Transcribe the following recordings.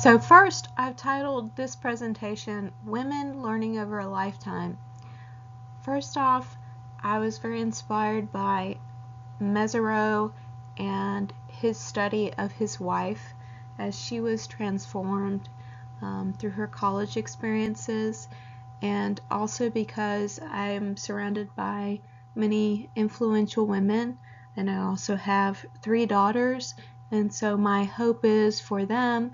So first, I've titled this presentation, Women Learning Over a Lifetime. First off, I was very inspired by Mezirow and his study of his wife as she was transformed through her college experiences, and also because I'm surrounded by many influential women, and I also have 3 daughters, and so my hope is for them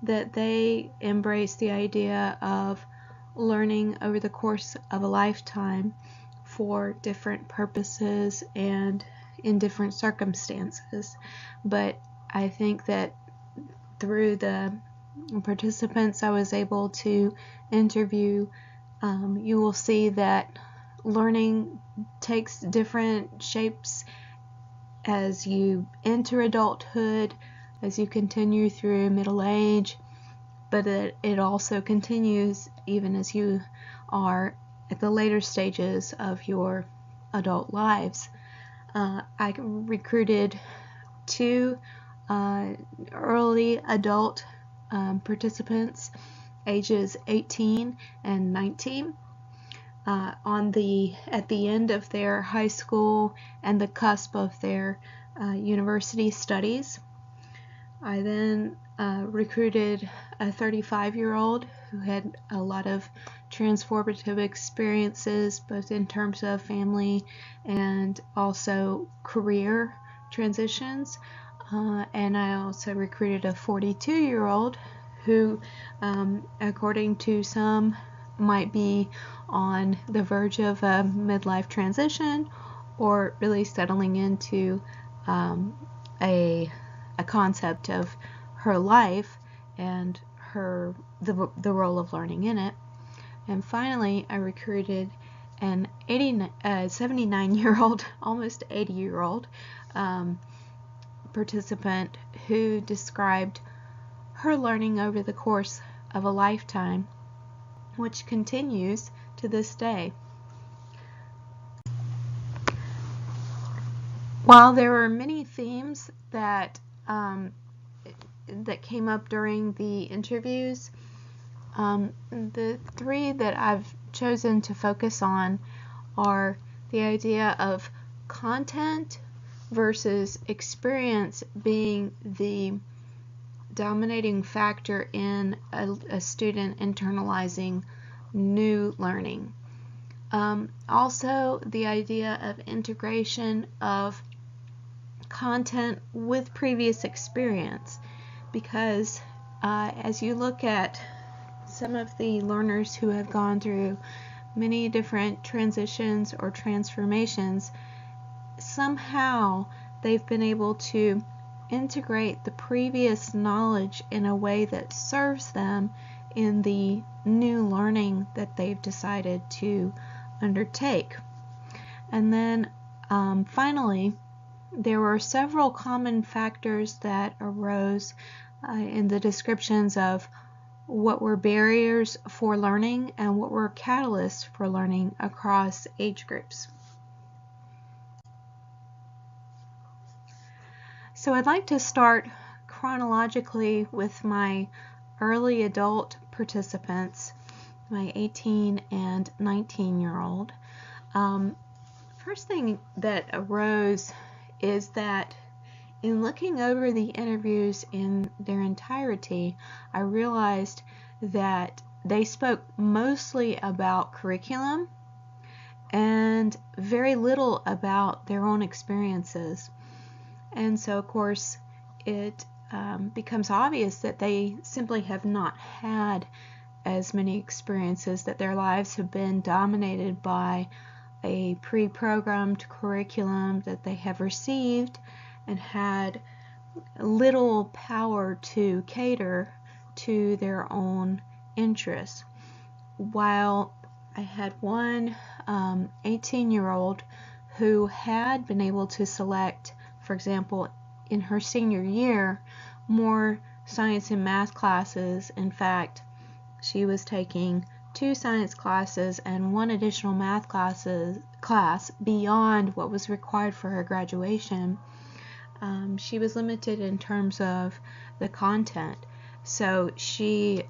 that they embrace the idea of learning over the course of a lifetime for different purposes and in different circumstances. But I think that through the participants I was able to interview, you will see that learning takes different shapes as you enter adulthood, as you continue through middle age, but it also continues even as you are at the later stages of your adult lives. I recruited 2 early adult participants, ages 18 and 19, at the end of their high school and the cusp of their university studies. I then recruited a 35-year-old who had a lot of transformative experiences, both in terms of family and also career transitions. And I also recruited a 42-year-old who, according to some, might be on the verge of a midlife transition or really settling into a concept of her life and the role of learning in it. And finally, I recruited an 79-year-old, almost 80-year-old participant who described her learning over the course of a lifetime, which continues to this day. While there were many themes that came up during the interviews, the 3 that I've chosen to focus on are the idea of content versus experience being the dominating factor in a student internalizing new learning. Also, the idea of integration of content with previous experience, because as you look at some of the learners who have gone through many different transitions or transformations, somehow they've been able to integrate the previous knowledge in a way that serves them in the new learning that they've decided to undertake. And then finally, there were several common factors that arose in the descriptions of what were barriers for learning and what were catalysts for learning across age groups. So I'd like to start chronologically with my early adult participants, my 18 and 19-year-old. First thing that arose is that in looking over the interviews in their entirety, I realized that they spoke mostly about curriculum and very little about their own experiences. And so, of course, it becomes obvious that they simply have not had as many experiences, that their lives have been dominated by a pre-programmed curriculum that they have received and had little power to cater to their own interests. While I had one 18-year-old who had been able to select, for example, in her senior year, more science and math classes. In fact, she was taking 2 science classes and 1 additional math class beyond what was required for her graduation. She was limited in terms of the content, So she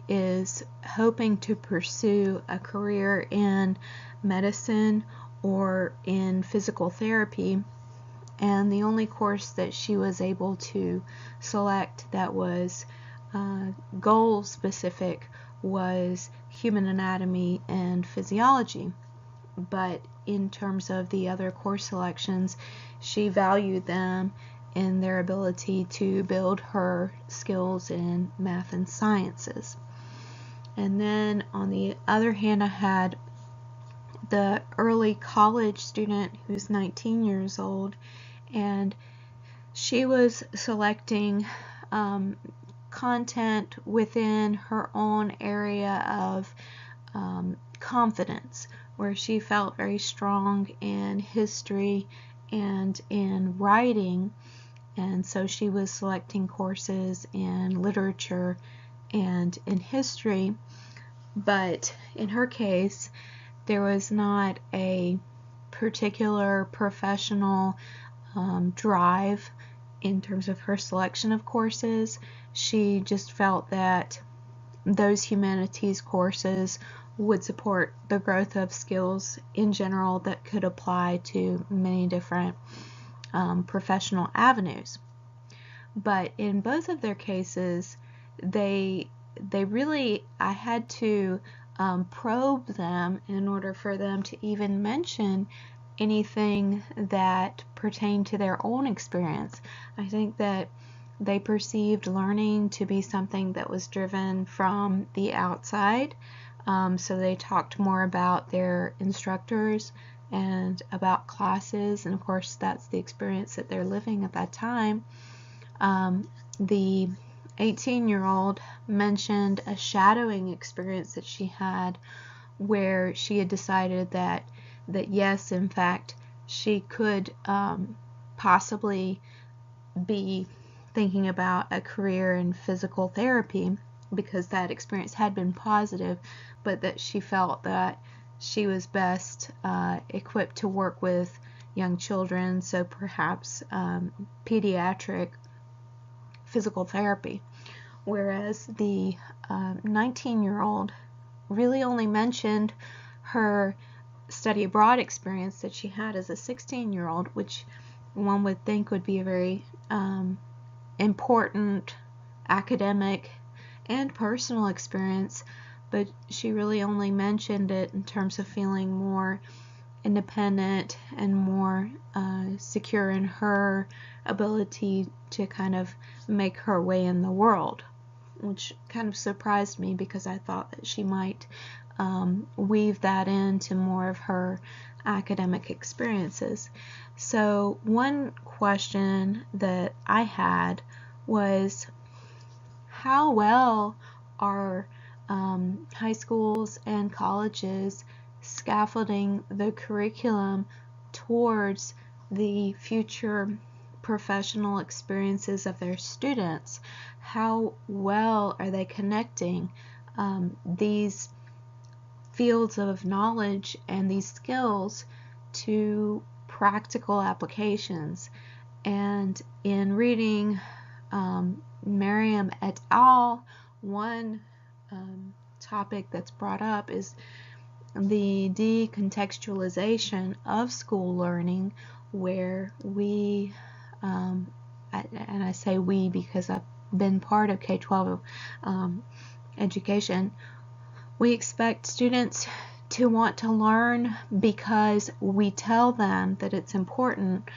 is hoping to pursue a career in medicine or in physical therapy, and the only course that she was able to select that was goal specific was human anatomy and physiology. But in terms of the other course selections, she valued them in their ability to build her skills in math and sciences. And then on the other hand, I had the early college student who's 19 years old, and she was selecting content within her own area of confidence, where she felt very strong in history and in writing, and so she was selecting courses in literature and in history. But in her case, there was not a particular professional drive in terms of her selection of courses. She just felt that those humanities courses would support the growth of skills in general that could apply to many different professional avenues. But in both of their cases, they really, I had to probe them in order for them to even mention anything that pertained to their own experience. I think that they perceived learning to be something that was driven from the outside. So they talked more about their instructors and about classes, and of course that's the experience that they're living at that time. The 18-year-old mentioned a shadowing experience that she had, where she had decided that yes, in fact, she could possibly be thinking about a career in physical therapy, because that experience had been positive, but that she felt that she was best equipped to work with young children, so perhaps pediatric physical therapy. Whereas the 19-year-old really only mentioned her study abroad experience that she had as a 16-year-old, which one would think would be a very important academic and personal experience, but she really only mentioned it in terms of feeling more independent and more secure in her ability to kind of make her way in the world, which kind of surprised me, because I thought that she might weave that into more of her academic experiences. So one question that I had was, how well are high schools and colleges scaffolding the curriculum towards the future professional experiences of their students? How well are they connecting these fields of knowledge and these skills to practical applications? And in reading Merriam et al., one topic that's brought up is the decontextualization of school learning, where we, and I say we because I've been part of K-12 education, we expect students to want to learn because we tell them that it's important,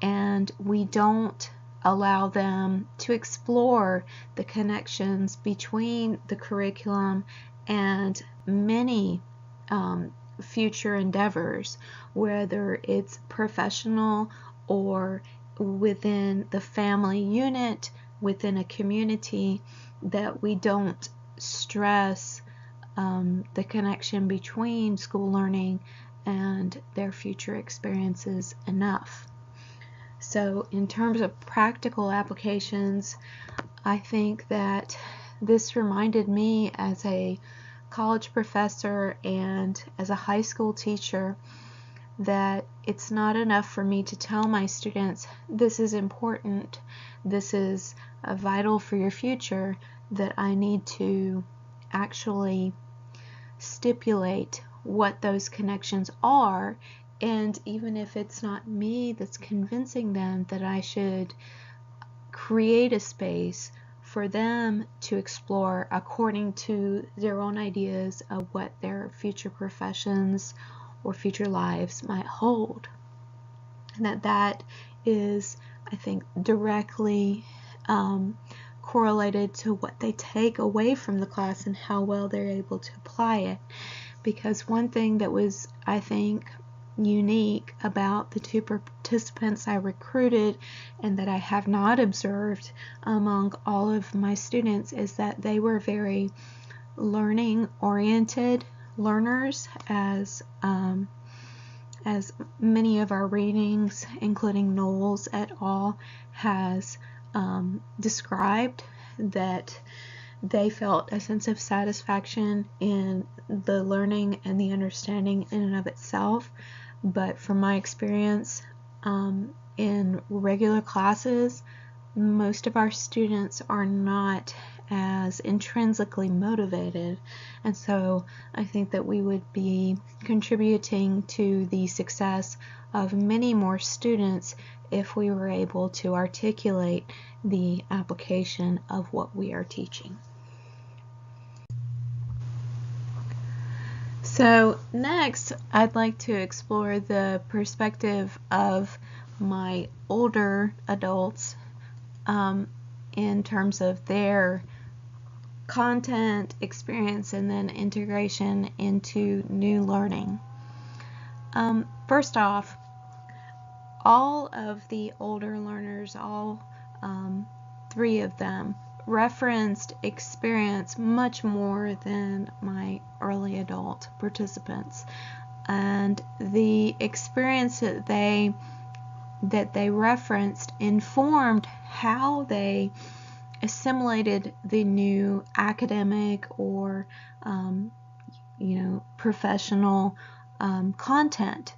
and we don't allow them to explore the connections between the curriculum and many future endeavors, whether it's professional or within the family unit, within a community, that we don't stress the connection between school learning and their future experiences enough. So in terms of practical applications, I think that this reminded me as a college professor and as a high school teacher that it's not enough for me to tell my students this is important, this is vital for your future, that I need to actually stipulate what those connections are. And even if it's not me that's convincing them, that I should create a space for them to explore according to their own ideas of what their future professions or future lives might hold. And that is, I think, directly correlated to what they take away from the class and how well they're able to apply it. Because one thing that was, I think, unique about the two participants I recruited, and that I have not observed among all of my students, is that they were very learning oriented learners, as many of our readings, including Knowles et al., has described, that they felt a sense of satisfaction in the learning and the understanding in and of itself. But from my experience in regular classes, most of our students are not as intrinsically motivated, and so I think that we would be contributing to the success of many more students if we were able to articulate the application of what we are teaching. So next, I'd like to explore the perspective of my older adults in terms of their content, experience, and then integration into new learning. First off, all of the older learners, all 3 of them, referenced experience much more than my early adult participants. And the experience that they referenced informed how they assimilated the new academic or professional content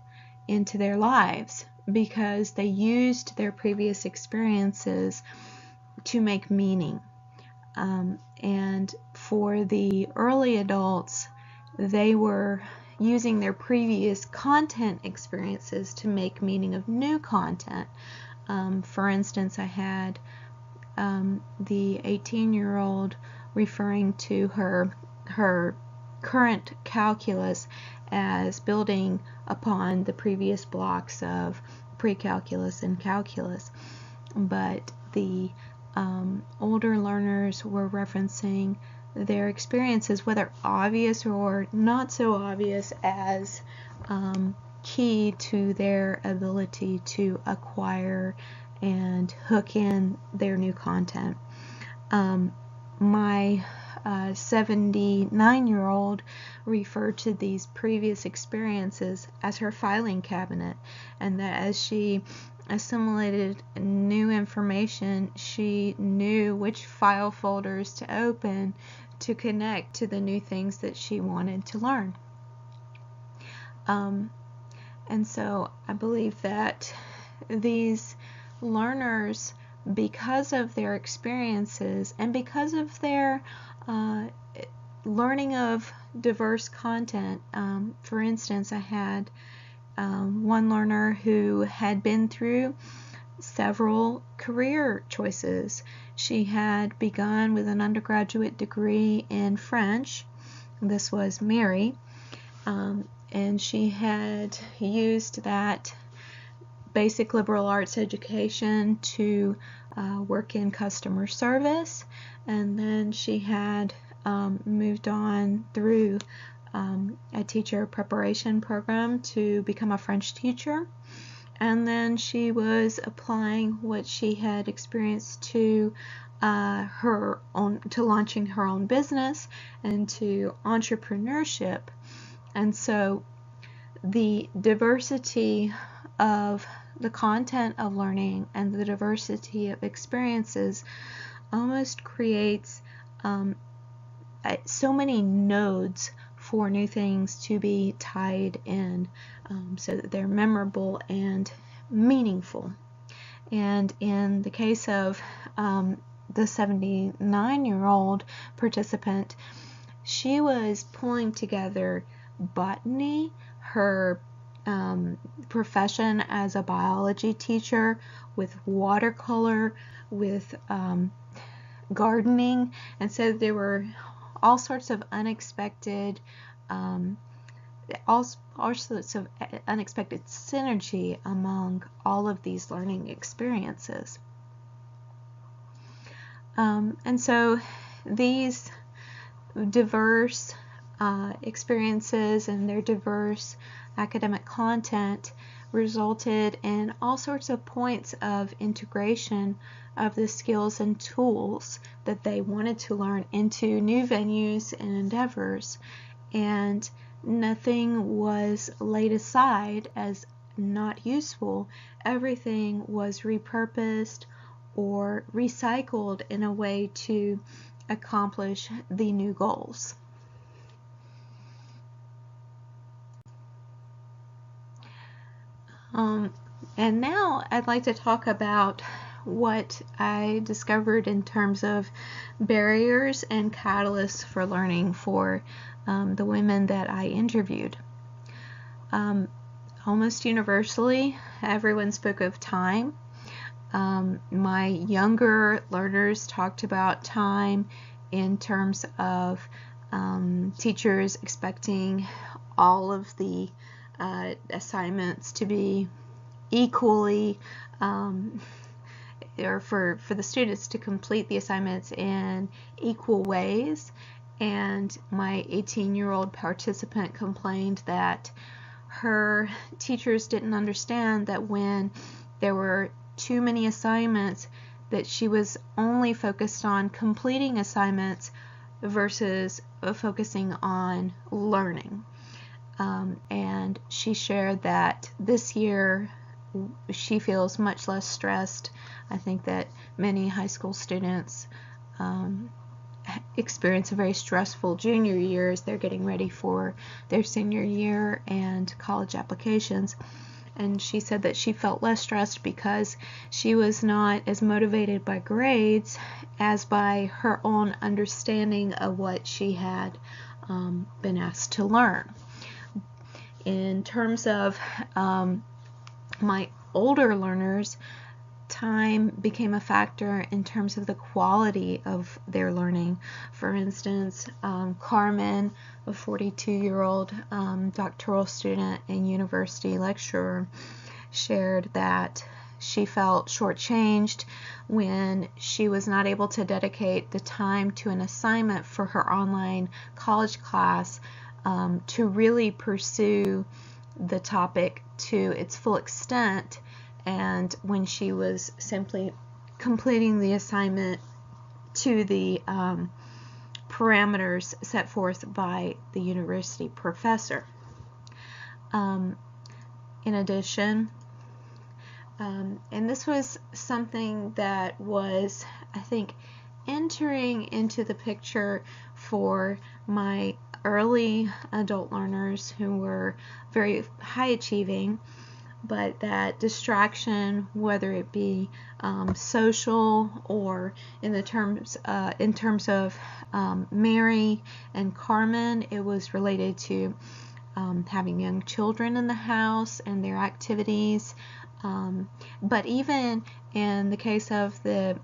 into their lives, because they used their previous experiences to make meaning. And for the early adults, they were using their previous content experiences to make meaning of new content. For instance, I had the 18-year-old referring to her current calculus as building upon the previous blocks of pre-calculus and calculus. But the older learners were referencing their experiences, whether obvious or not so obvious, as key to their ability to acquire and hook in their new content. My 79-year-old referred to these previous experiences as her filing cabinet, and that as she assimilated new information, she knew which file folders to open to connect to the new things that she wanted to learn. And so I believe that these learners, because of their experiences and because of their learning of diverse content, for instance, I had one learner who had been through several career choices. She had begun with an undergraduate degree in French. This was Mary, and she had used that basic liberal arts education to work in customer service, and then she had moved on through a teacher preparation program to become a French teacher, and then she was applying what she had experienced to launching her own business and to entrepreneurship. And so the diversity of the content of learning and the diversity of experiences almost creates so many nodes for new things to be tied in, so that they're memorable and meaningful. And in the case of the 79-year-old participant, she was pulling together botany, her profession as a biology teacher, with watercolor, with gardening, and so there were all sorts of unexpected synergy among all of these learning experiences. And so these diverse experiences and their diverse academic content resulted in all sorts of points of integration of the skills and tools that they wanted to learn into new venues and endeavors, and nothing was laid aside as not useful. Everything was repurposed or recycled in a way to accomplish the new goals. And now I'd like to talk about what I discovered in terms of barriers and catalysts for learning for the women that I interviewed. Almost universally, everyone spoke of time. My younger learners talked about time in terms of teachers expecting all of the assignments to be equally, or for the students to complete the assignments in equal ways. And my 18-year-old participant complained that her teachers didn't understand that when there were too many assignments, that she was only focused on completing assignments versus focusing on learning. And she shared that this year she feels much less stressed. I think that many high school students experience a very stressful junior year as they're getting ready for their senior year and college applications. And she said that she felt less stressed because she was not as motivated by grades as by her own understanding of what she had been asked to learn. In terms of my older learners, time became a factor in terms of the quality of their learning. For instance, Carmen, a 42-year-old doctoral student and university lecturer, shared that she felt shortchanged when she was not able to dedicate the time to an assignment for her online college class to really pursue the topic to its full extent, and when she was simply completing the assignment to the parameters set forth by the university professor. In addition, and this was something that was, I think, entering into the picture for my early adult learners who were very high achieving, but that distraction, whether it be social or in terms of Mary and Carmen, it was related to having young children in the house and their activities. But even in the case of the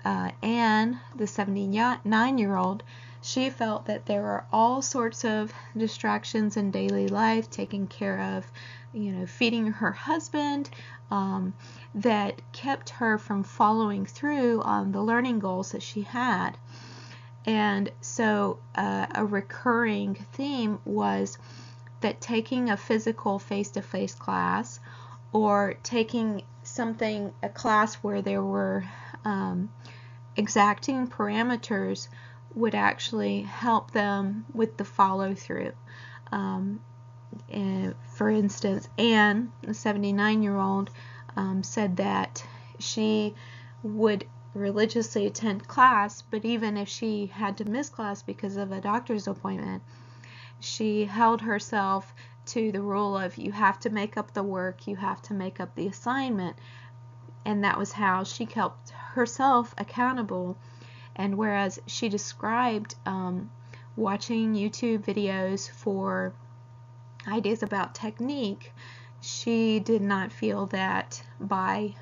Anne, the 79-year-old, she felt that there were all sorts of distractions in daily life, taking care of, feeding her husband, that kept her from following through on the learning goals that she had. And so a recurring theme was that taking a physical face-to-face class, or taking a class where there were exacting parameters, would actually help them with the follow-through. For instance, Anne, the 79-year-old, said that she would religiously attend class, but even if she had to miss class because of a doctor's appointment, she held herself to the rule of you have to make up the work, you have to make up the assignment, and that was how she kept herself accountable. And whereas she described watching YouTube videos for ideas about technique, she did not feel that by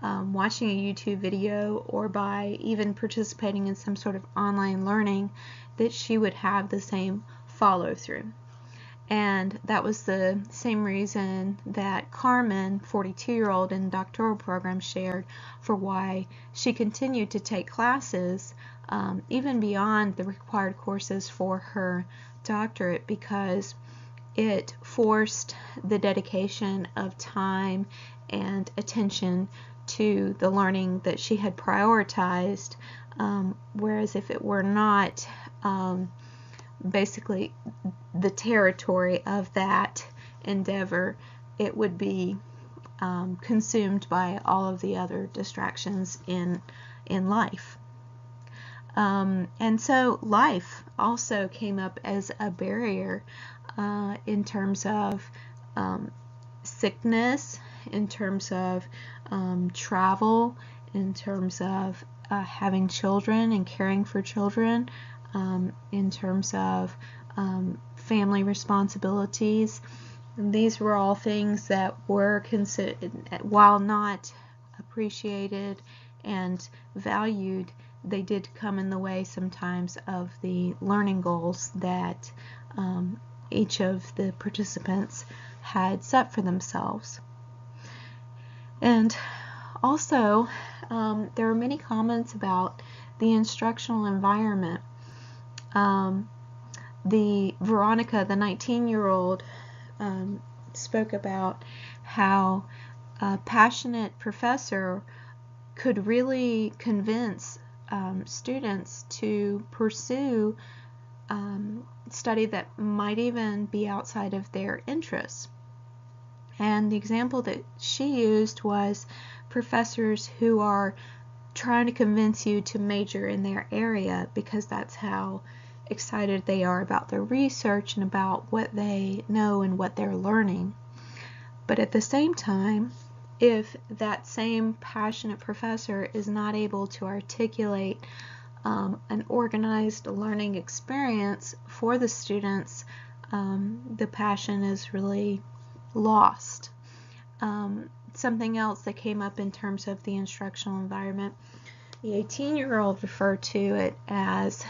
watching a YouTube video or by even participating in some sort of online learning that she would have the same follow-through. And that was the same reason that Carmen, 42-year-old in the doctoral program, shared for why she continued to take classes even beyond the required courses for her doctorate, because it forced the dedication of time and attention to the learning that she had prioritized, whereas if it were not basically the territory of that endeavor, it would be consumed by all of the other distractions in life. And so life also came up as a barrier in terms of sickness, in terms of travel, in terms of having children and caring for children, in terms of family responsibilities. And these were all things that were considered, while not appreciated and valued, they did come in the way sometimes of the learning goals that each of the participants had set for themselves. And also, there were many comments about the instructional environment. Veronica, the 19-year-old, spoke about how a passionate professor could really convince students to pursue study that might even be outside of their interests. And the example that she used was professors who are trying to convince you to major in their area because that's how excited they are about their research and about what they know and what they're learning. But at the same time, if that same passionate professor is not able to articulate an organized learning experience for the students, the passion is really lost. Something else that came up in terms of the instructional environment, the 18-year-old referred to it as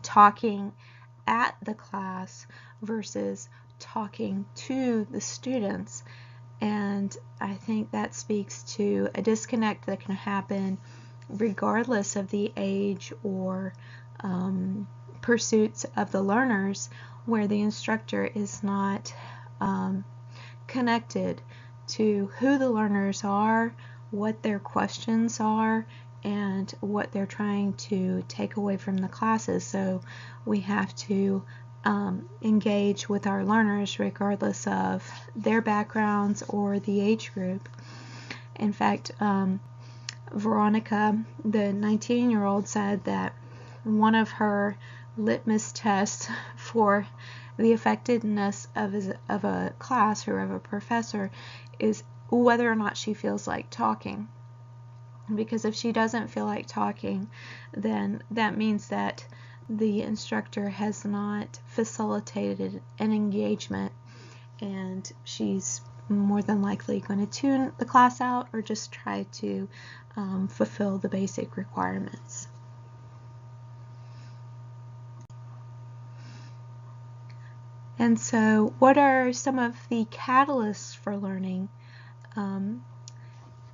talking at the class versus talking to the students. And I think that speaks to a disconnect that can happen regardless of the age or pursuits of the learners, where the instructor is not connected to who the learners are, what their questions are, and what they're trying to take away from the classes. So we have to engage with our learners regardless of their backgrounds or the age group. In fact, Veronica, the 19-year-old, said that one of her litmus tests for the effectiveness of a class or of a professor is whether or not she feels like talking. Because if she doesn't feel like talking, then that means that the instructor has not facilitated an engagement, and she's more than likely going to tune the class out or just try to fulfill the basic requirements. And so, what are some of the catalysts for learning?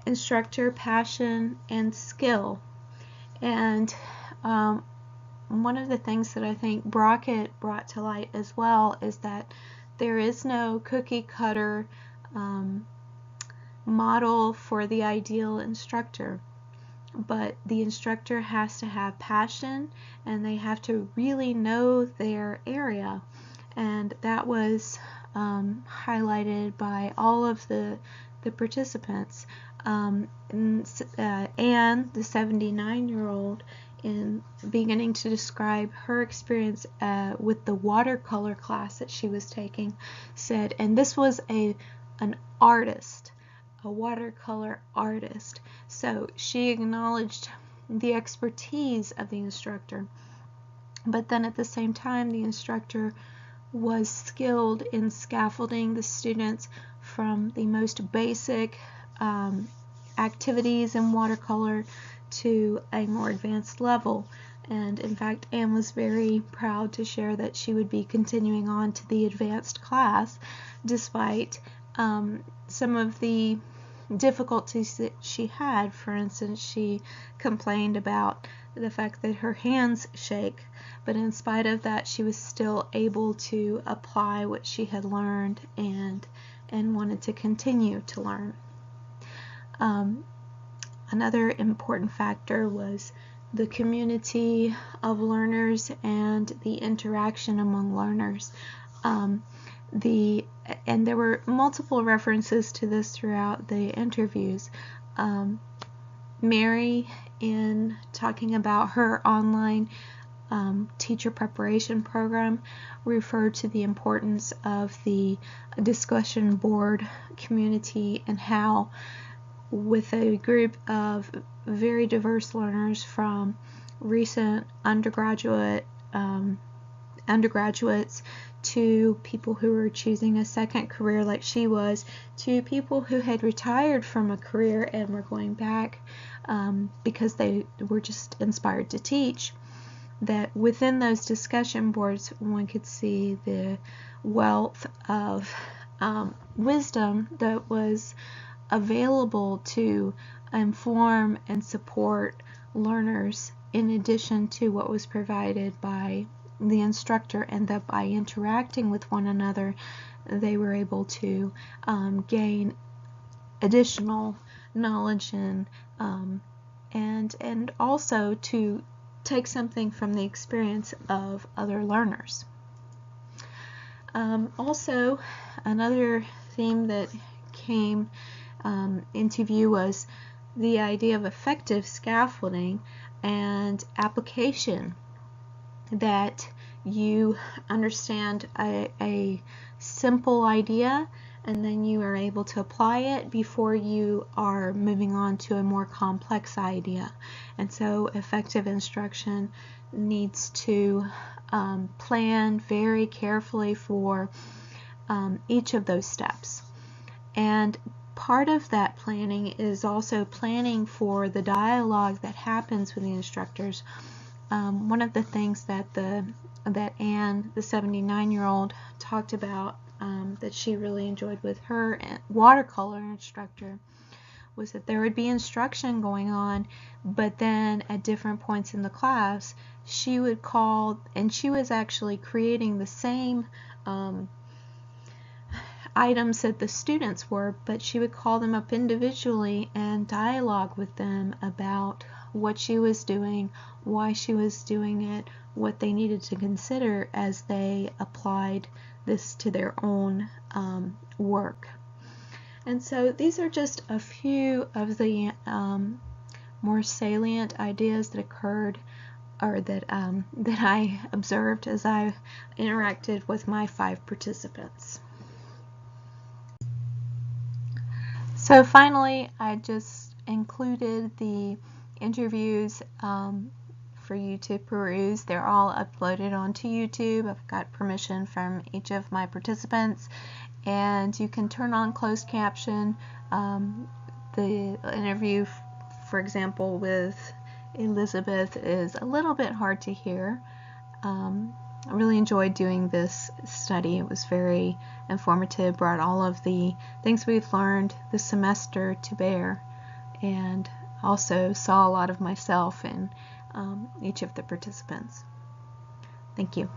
Instructor passion and skill. And one of the things that I think Brockett brought to light as well is that there is no cookie cutter model for the ideal instructor, but the instructor has to have passion and they have to really know their area. And that was highlighted by all of the participants. Anne, the 79-year-old, in beginning to describe her experience with the watercolor class that she was taking, said, and this was an artist, a watercolor artist. So she acknowledged the expertise of the instructor, but then at the same time the instructor was skilled in scaffolding the students from the most basic activities in watercolor to a more advanced level. And in fact, Anne was very proud to share that she would be continuing on to the advanced class despite some of the difficulties that she had. For instance, she complained about the fact that her hands shake, but in spite of that she was still able to apply what she had learned and wanted to continue to learn. Another important factor was the community of learners and the interaction among learners. And there were multiple references to this throughout the interviews. Mary, in talking about her online teacher preparation program, referred to the importance of the discussion board community and how, with a group of very diverse learners from recent undergraduates to people who were choosing a second career like she was, to people who had retired from a career and were going back because they were just inspired to teach, that within those discussion boards one could see the wealth of wisdom that was available to inform and support learners, in addition to what was provided by the instructor, and that by interacting with one another they were able to gain additional knowledge and also to take something from the experience of other learners. Also, another theme that came into view was the idea of effective scaffolding and application, that you understand a simple idea and then you are able to apply it before you are moving on to a more complex idea. And so effective instruction needs to plan very carefully for each of those steps. And part of that planning is also planning for the dialogue that happens with the instructors. One of the things that Anne, the 79-year-old, talked about that she really enjoyed with her watercolor instructor was that there would be instruction going on, but then at different points in the class she would call, and she was actually creating the same items that the students were, but she would call them up individually and dialogue with them about what she was doing, why she was doing it, what they needed to consider as they applied this to their own work. And so these are just a few of the more salient ideas that occurred, or that I observed as I interacted with my 5 participants. So finally, I just included the interviews for you to peruse. They're all uploaded onto YouTube. I've got permission from each of my participants, and you can turn on closed caption. The interview, for example, with Elizabeth is a little bit hard to hear. I really enjoyed doing this study. It was very informative, brought all of the things we've learned this semester to bear, and also saw a lot of myself in each of the participants. Thank you.